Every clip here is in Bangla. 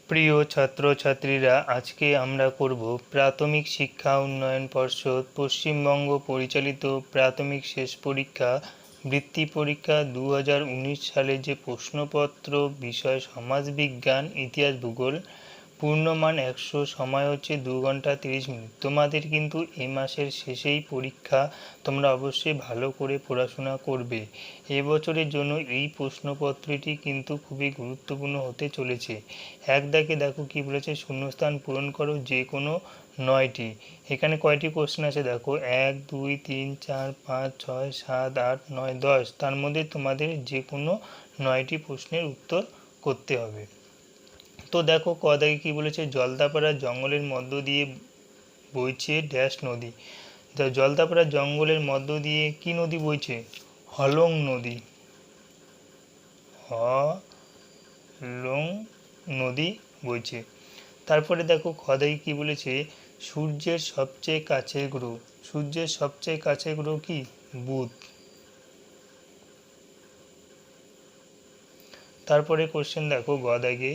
প্রিয় ছাত্রছাত্রীরা, আজকে আমরা করব প্রাথমিক শিক্ষা উন্নয়ন পর্ষদ পশ্চিমবঙ্গ পরিচালিত প্রাথমিক শেষ পরীক্ষা বৃত্তি পরীক্ষা 2019 সালে যে প্রশ্নপত্র বিষয় সমাজবিজ্ঞান ইতিহাস ভূগোল পূর্ণমান 100, সময় হচ্ছে 2 ঘন্টা 30 মিনিট। তোমাদের কিন্তু এই মাসের শেষেই পরীক্ষা, তোমরা অবশ্যই ভালো করে পড়াশোনা করবে। এবছরের জন্য এই প্রশ্নপত্রটি কিন্তু খুবই গুরুত্বপূর্ণ হতে চলেছে। এক দাগে দেখো কি বলেছে, শূন্যস্থান পূরণ করো যে কোনো 9টি। এখানে কয়টি কোশ্চেন আছে দেখো, 1 2 3 4 5 6 7 8 9 10। তার মধ্যে তোমাদের যে কোনো 9টি প্রশ্নের উত্তর করতে হবে। তো দেখো ক দাগে কি বলেছে, জলদাপাড়া জঙ্গলের মধ্য দিয়ে বইছে ড্যাশ নদী। জলদাপাড়া জঙ্গলের মধ্য দিয়ে কি নদী বইছে? হলং নদী। হলং নদী বইছে। তারপরে দেখো খ দাগে কি বলেছে, সূর্যের সবচেয়ে কাছের গ্রহ। সূর্যের সবচেয়ে কাছের গ্রহ কি? বুধ। তারপরে কোশ্চেন দেখো গ দাগে,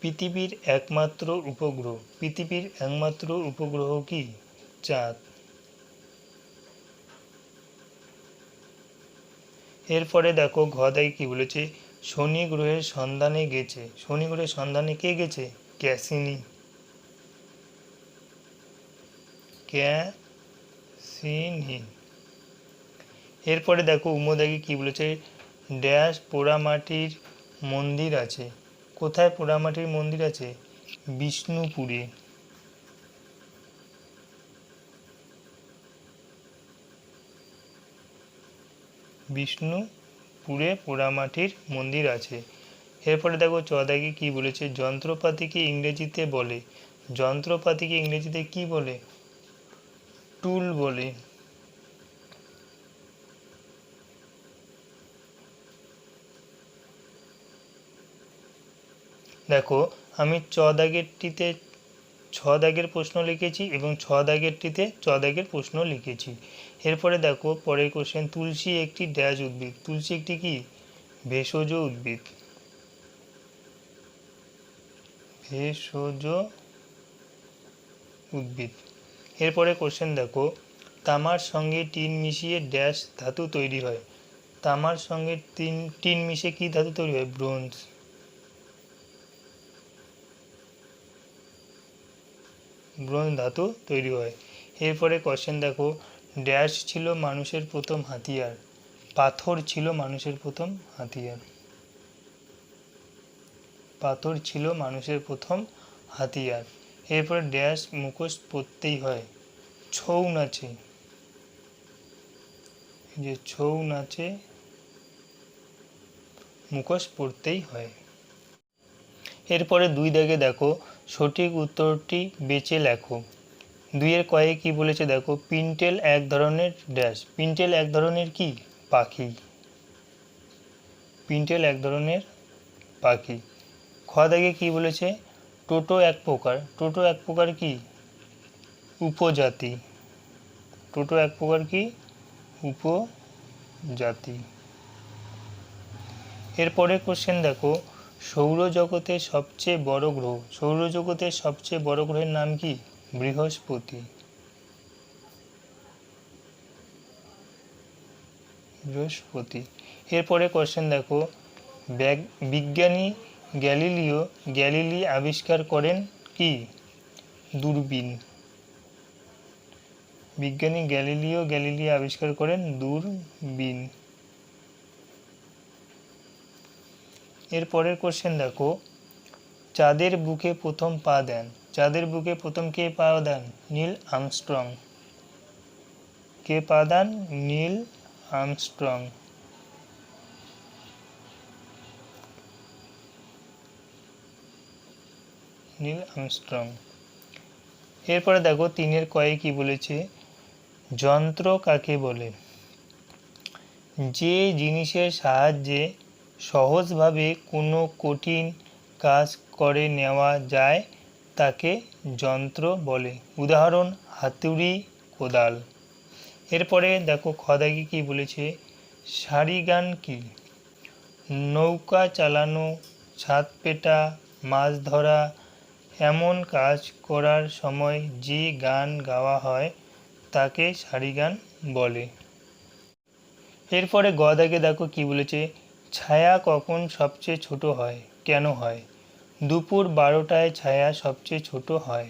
পৃথিবীর একমাত্র উপগ্রহ। পৃথিবীর একমাত্র উপগ্রহ কি? চাঁদ। এরপরে দেখো ঘ দাগে কি বলেছে, শনি গ্রহের সন্ধানে গেছে। শনি গ্রহের সন্ধানে কে গেছে? ক্যাসিনি। ক্যাসিনি। এরপরে দেখো উম দাগে কি বলেছে, ড্যাশ পোড়ামাটির মন্দির আছে। কোথায় পোড়ামাটির মন্দির আছে? বিষ্ণুপুরে। বিষ্ণুপুরে পোড়ামাটির মন্দির আছে। এরপরে দেখো চ দাগে কি বলেছে, যন্ত্রপাতিকে ইংরেজিতে বলে। যন্ত্রপাতিকে ইংরেজিতে কি বলে? টুল বলে। দেখো আমি চ দাগেরটিতে 6 দাগের প্রশ্ন লিখেছি এবং 6 দাগেরটিতে 6 দাগের প্রশ্ন লিখেছি। এরপরে দেখো পরের কোশ্চেন, তুলসী একটি ড্যাশ উদ্ভিদ। তুলসী একটি কি? ভেষজ উদ্ভিদ। ভেষজ উদ্ভিদ। এরপরে কোশ্চেন দেখো, তামার সঙ্গে টিন মিশিয়ে ড্যাশ ধাতু তৈরি হয়। তামার সঙ্গে টিন মিশিয়ে কি ধাতু তৈরি হয়? ব্রোঞ্জ। ব্রোঞ্জ ধাতু তৈরি হয়। এরপরে কোশ্চেন দেখো, ড্যাশ ছিল মানুষের প্রথম হাতিয়ার। পাথর ছিল মানুষের প্রথম হাতিয়ার। পাথর ছিল মানুষের প্রথম হাতিয়ার। এরপরে ড্যাশ মুখোশ পরতেই হয়। ছৌ নাচে। যে ছৌ নাচে মুখোশ পরতেই হয়। এরপরে 2 দাগে দেখো, সঠিক উত্তরটি বেছে লেখো। 2-এর কয়ে কি বলেছে দেখো, পিন্টেল এক ধরনের ড্যাশ। পিন্টেল এক ধরনের কি? পাখি। পিন্টেল এক ধরনের পাখি। খ দাগে কি বলেছে, টোটো এক প্রকার। টোটো এক প্রকার কি? উপজাতি। টোটো এক প্রকার কি? উপজাতি। এরপরে কোশ্চেন দেখো, সৌরজগতের সবচেয়ে বড় গ্রহ। সৌরজগতের সবচেয়ে বড় গ্রহের নাম কি? বৃহস্পতি। বৃহস্পতি। এরপরে কোশ্চেন দেখো, বিজ্ঞানী গ্যালিলি আবিষ্কার করেন কি? দূরবীন। বিজ্ঞানী গ্যালিলি আবিষ্কার করেন দূরবীন। এরপরের কোশ্চেন দেখো, চাঁদের বুকে প্রথম পা দেন। চাঁদের বুকে প্রথম কে পা দেন? Neil Armstrong. কে পা দেন? Neil Armstrong. Neil Armstrong. এরপরে দেখো 3-এর কয়ে কি বলেছে, যন্ত্র কাকে বলে? যে জিনিসের সাহায্যে সহজভাবে কোনো কঠিন কাজ করে নেওয়া যায় তাকে যন্ত্র বলে। উদাহরণ, হাতুড়ি, কোদাল। এরপরে দেখো খ দাগে কি বলেছে, সারিগান কি? নৌকা চালানো, ছাদ পেটা, মাছ ধরা এমন কাজ করার সময় যে গান গাওয়া হয় তাকে সারি গান বলে। এরপরে গ দাগে দেখো কি বলেছে, ছায়া কখন সবচেয়ে ছোট হয়, কেন হয়? দুপুর 12টায় ছায়া সবচেয়ে ছোট হয়,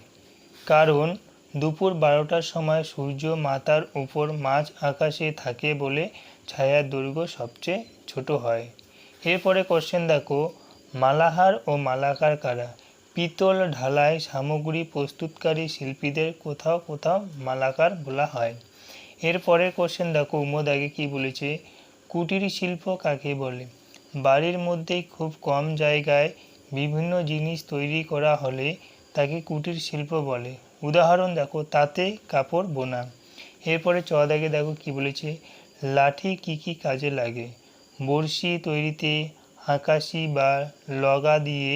কারণ দুপুর 12টার সময় সূর্য মাথার উপর মাঝ আকাশে থাকে বলে ছায়ার দৈর্ঘ্য সবচেয়ে ছোট হয়। এরপরে কোশ্চেন দেখো, মালাহার ও মালাকার কারা? পিতল ঢালাই সামগ্রী প্রস্তুতকারী শিল্পীদের কোথাও কোথাও মালাকার বলা হয়। এরপরের কোশ্চেন দেখো, দাগে কি বলেছে, কুটির শিল্প কাকে বলে? বাড়ির মধ্যেই খুব কম জায়গায় বিভিন্ন জিনিস তৈরি করা হলে তাকে কুটির শিল্প বলে। উদাহরণ দেখো, তাতে কাপড় বোনা। এরপরে চ দাগে দেখো কি বলেছে, লাঠি কি কি কাজে লাগে? বড়শি তৈরিতে, আকাশি বা লগা দিয়ে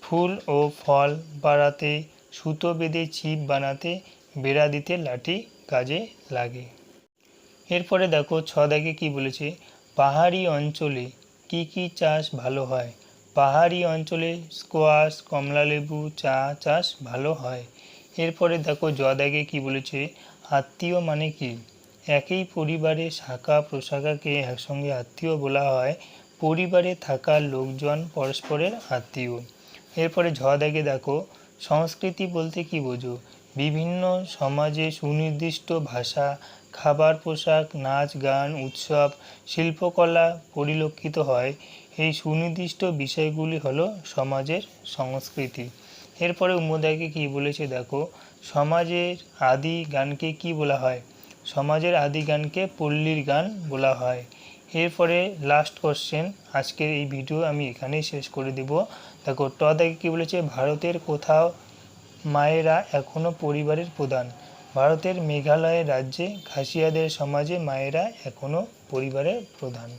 ফুল ও ফল বাড়াতে, সুতো বেঁধে ছিপ বানাতে, বেড়া দিতে লাঠি কাজে লাগে। এরপরে দেখো ছ দাগে কি বলেছে, পাহাড়ি অঞ্চলে কি কি চাষ ভালো হয়? পাহাড়ি অঞ্চলে স্কোয়াশ, কমলালেবু, চা চাষ ভালো হয়। এরপরে দেখো জ দাগে কি বলেছে, আত্মীয় মানে কি? একই পরিবারে শাখা প্রশাখাকে একসঙ্গে আত্মীয় বলা হয়। পরিবারে থাকা লোকজন পরস্পরের আত্মীয়। এরপরে ঝ দাগে দেখো, সংস্কৃতি বলতে কি বোঝো? বিভিন্ন সমাজে সুনির্দিষ্ট ভাষা, খাবার, পোশাক, নাচ, গান, উৎসব, শিল্পকলা পরিলক্ষিত হয়। এই সুনির্দিষ্ট বিষয়গুলি হলো সমাজের সংস্কৃতি। এরপরে দাগে কি বলেছে দেখো, সমাজের আদি গানকে কি বলা হয়? সমাজের আদি গানকে পল্লীর গান বলা হয়। এরপরে লাস্ট কোশ্চেন, আজকের এই ভিডিও আমি এখানেই শেষ করে দেব। দেখো ট দাগে কি বলেছে, ভারতের কোথাও মায়েরা এখনও পরিবারের প্রধান? ভারতের মেঘালয় রাজ্যে খাসিয়াদের সমাজে মায়েরা এখনও পরিবারের প্রধান।